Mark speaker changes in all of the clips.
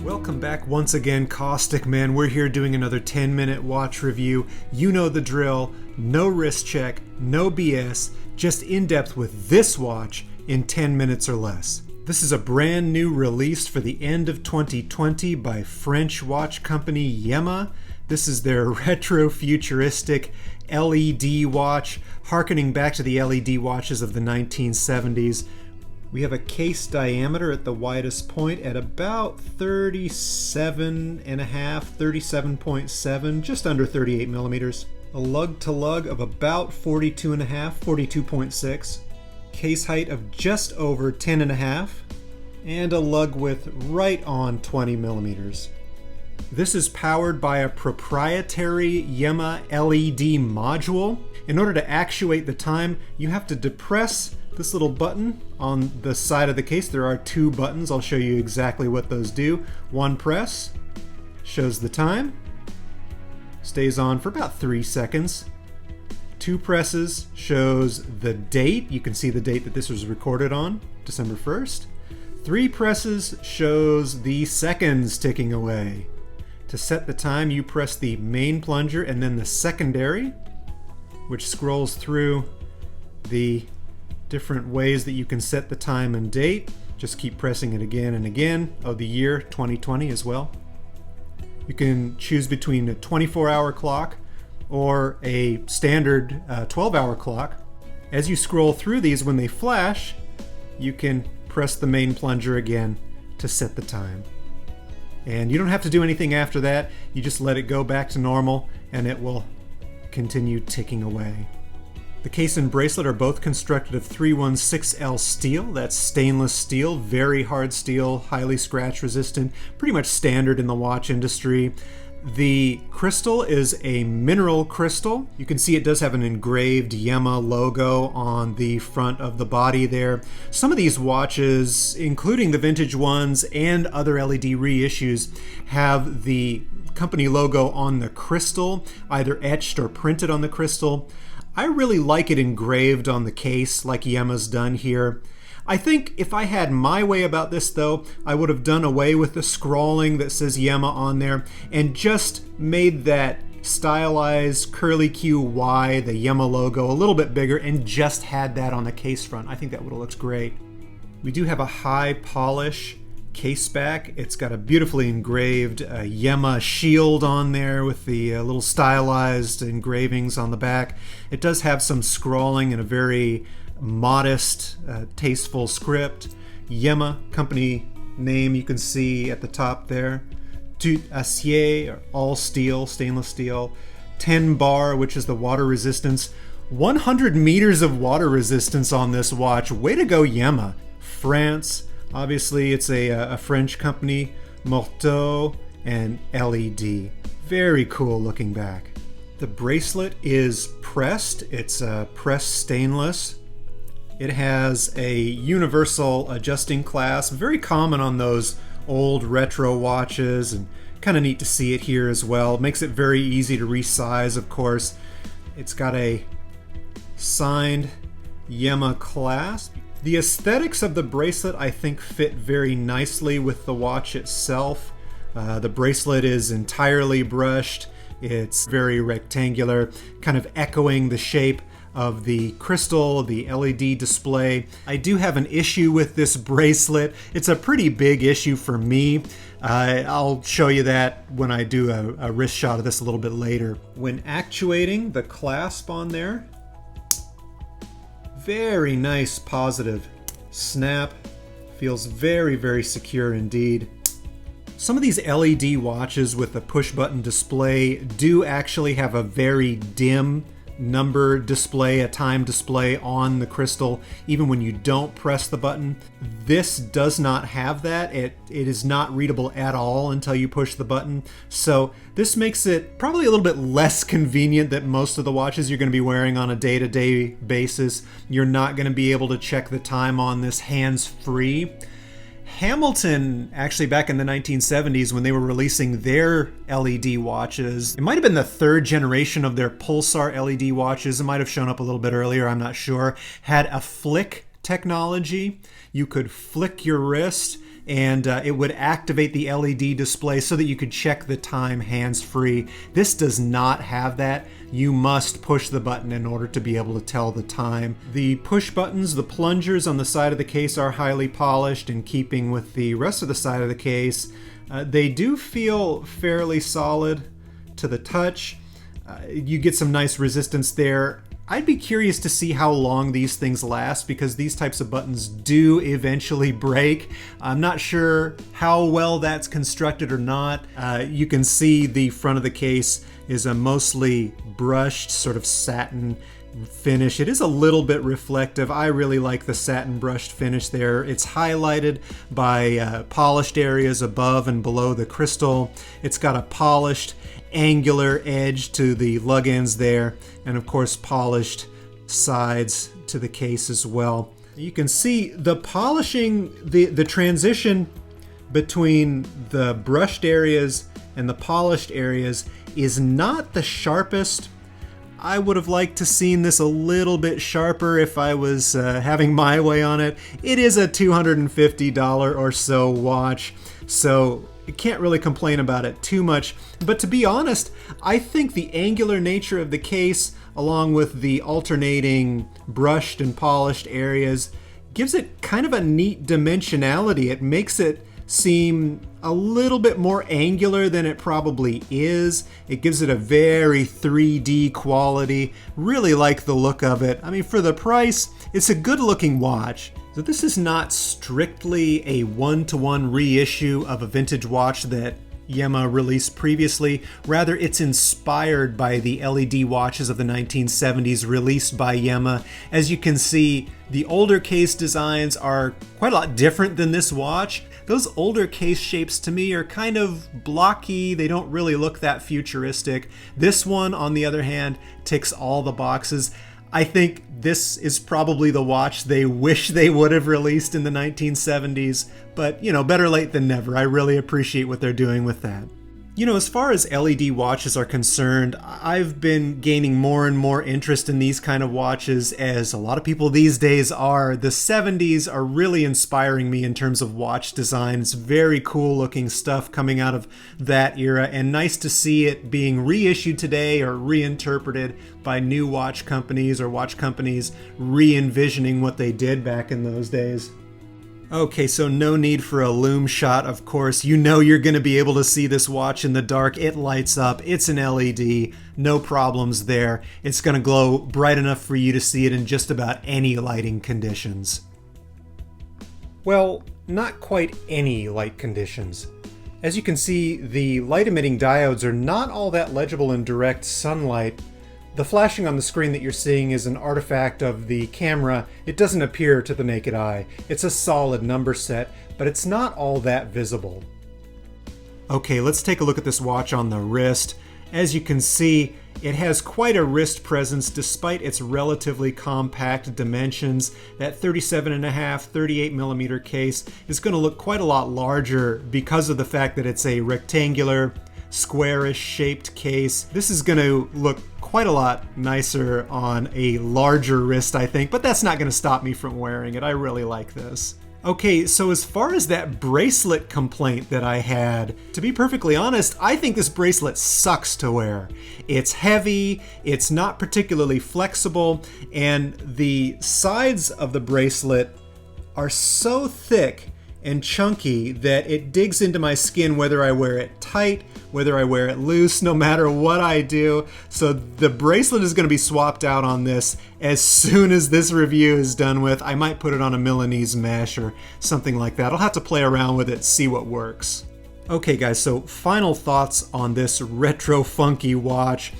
Speaker 1: Welcome back once again, Caustic Men. We're here doing another 10-minute watch review. You know the drill. No wrist check, no BS, just in-depth with this watch in 10 minutes or less. This is a brand new release for the end of 2020 by French watch company Yema. This is their retro-futuristic LED watch, harkening back to the LED watches of the 1970s. We have a case diameter at the widest point at about 37.5, 37.7, just under 38 millimeters. A lug to lug of about 42.5, 42.6. Case height of just over 10.5, and a lug width right on 20 millimeters. This is powered by a proprietary Yema LED module. In order to actuate the time, you have to depress this little button on the side of the case. There are two buttons. I'll show you exactly what those do. One press shows the time, stays on for about 3 seconds. Two presses shows the date. You can see the date that this was recorded on, December 1st. Three presses shows the seconds ticking away. To set the time, you press the main plunger and then the secondary, which scrolls through the different ways that you can set the time and date. Just keep pressing it again and again. Oh, the year 2020 as well. You can choose between a 24-hour clock or a standard 12-hour clock. As you scroll through these, when they flash, you can press the main plunger again to set the time. And you don't have to do anything after that. You just let it go back to normal and it will continue ticking away. The case and bracelet are both constructed of 316L steel. That's stainless steel, very hard steel, highly scratch resistant, pretty much standard in the watch industry. The crystal is a mineral crystal. You can see it does have an engraved Yema logo on the front of the body there. Some of these watches, including the vintage ones and other LED reissues, have the company logo on the crystal, either etched or printed on the crystal. I really like it engraved on the case like Yema's done here. I think if I had my way about this though, I would have done away with the scrawling that says Yema on there and just made that stylized curly Q Y, the Yema logo, a little bit bigger and just had that on the case front. I think that would have looked great. We do have a high polish case back. It's got a beautifully engraved Yema shield on there with the little stylized engravings on the back. It does have some scrawling and a very modest, tasteful script. Yema company name you can see at the top there. Tout acier, or all steel, stainless steel. 10 bar, which is the water resistance. 100 meters of water resistance on this watch. Way to go, Yema. France. Obviously, it's a French company, Morteau and LED. Very cool looking back. The bracelet is pressed. It's pressed stainless. It has a universal adjusting clasp, very common on those old retro watches, and kind of neat to see it here as well. It makes it very easy to resize, of course. It's got a signed Yema clasp. The aesthetics of the bracelet, I think, fit very nicely with the watch itself. The bracelet is entirely brushed. It's very rectangular, kind of echoing the shape of the crystal, the LED display. I do have an issue with this bracelet. It's a pretty big issue for me. I'll show you that when I do a wrist shot of this a little bit later. When actuating the clasp on there, very nice positive snap. Feels very, very secure indeed. Some of these LED watches with the push button display do actually have a very dim number display, a time display on the crystal, even when you don't press the button. This does not have that. It is not readable at all until you push the button. So this makes it probably a little bit less convenient than most of the watches you're going to be wearing on a day-to-day basis. You're not going to be able to check the time on this hands-free. Hamilton, actually back in the 1970s when they were releasing their LED watches, it might have been the third generation of their Pulsar LED watches, it might have shown up a little bit earlier, I'm not sure, had a flick technology. You could flick your wrist and it would activate the LED display so that you could check the time hands-free. This does not have that. You must push the button in order to be able to tell the time. The push buttons, the plungers on the side of the case are highly polished in keeping with the rest of the side of the case. They do feel fairly solid to the touch. You get some nice resistance there. I'd be curious to see how long these things last because these types of buttons do eventually break. I'm not sure how well that's constructed or not. You can see the front of the case is a mostly brushed sort of satin finish. It is a little bit reflective. I really like the satin brushed finish there. It's highlighted by polished areas above and below the crystal. It's got a polished angular edge to the lug ends there, and of course polished sides to the case as well. You can see the polishing, the transition between the brushed areas and the polished areas is not the sharpest. I would have liked to seen this a little bit sharper if I was having my way on it. It is a $250 or so watch, so you can't really complain about it too much. But to be honest, I think the angular nature of the case, along with the alternating brushed and polished areas, gives it kind of a neat dimensionality. It makes it seem a little bit more angular than it probably is. It gives it a very 3D quality. Really like the look of it. I mean, for the price, it's a good looking watch. So this is not strictly a one-to-one reissue of a vintage watch that Yema released previously. Rather, it's inspired by the LED watches of the 1970s released by Yema. As you can see, the older case designs are quite a lot different than this watch. Those older case shapes to me are kind of blocky. They don't really look that futuristic. This one, on the other hand, ticks all the boxes. I think this is probably the watch they wish they would have released in the 1970s, but you know, better late than never. I really appreciate what they're doing with that. You know, as far as LED watches are concerned, I've been gaining more and more interest in these kind of watches, as a lot of people these days are. The 70s are really inspiring me in terms of watch design. It's very cool looking stuff coming out of that era, and nice to see it being reissued today or reinterpreted by new watch companies, or watch companies re-envisioning what they did back in those days. Okay, so no need for a loom shot, of course. You know you're going to be able to see this watch in the dark. It lights up. It's an LED. No problems there. It's going to glow bright enough for you to see it in just about any lighting conditions. Well, not quite any light conditions. As you can see, the light-emitting diodes are not all that legible in direct sunlight. The flashing on the screen that you're seeing is an artifact of the camera. It doesn't appear to the naked eye. It's a solid number set, but it's not all that visible. Okay, let's take a look at this watch on the wrist. As you can see, it has quite a wrist presence despite its relatively compact dimensions. That 37.5, 38 millimeter case is going to look quite a lot larger because of the fact that it's a rectangular, squarish shaped case. This is going to look quite a lot nicer on a larger wrist, I think, but that's not going to stop me from wearing it. I really like this. Okay, so as far as that bracelet complaint that I had, to be perfectly honest, I think this bracelet sucks to wear. It's heavy, it's not particularly flexible, and the sides of the bracelet are so thick and chunky that it digs into my skin whether I wear it tight, whether I wear it loose, no matter what I do. So the bracelet is going to be swapped out on this as soon as this review is done with. I might put it on a Milanese mesh or something like that. I'll have to play around with it, see what works. Okay guys, so final thoughts on this retro funky watch.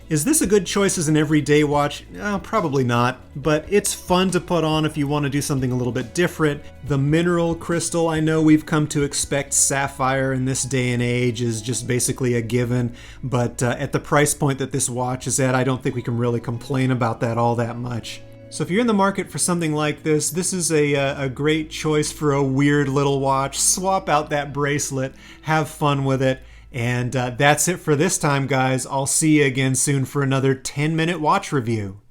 Speaker 1: Is this a good choice as an everyday watch? Probably not, but it's fun to put on if you want to do something a little bit different. The mineral crystal, I know we've come to expect sapphire in this day and age, is just basically a given, but at the price point that this watch is at, I don't think we can really complain about that all that much. So if you're in the market for something like this, this is a great choice for a weird little watch. Swap out that bracelet, have fun with it. And that's it for this time, guys. I'll see you again soon for another 10-minute watch review.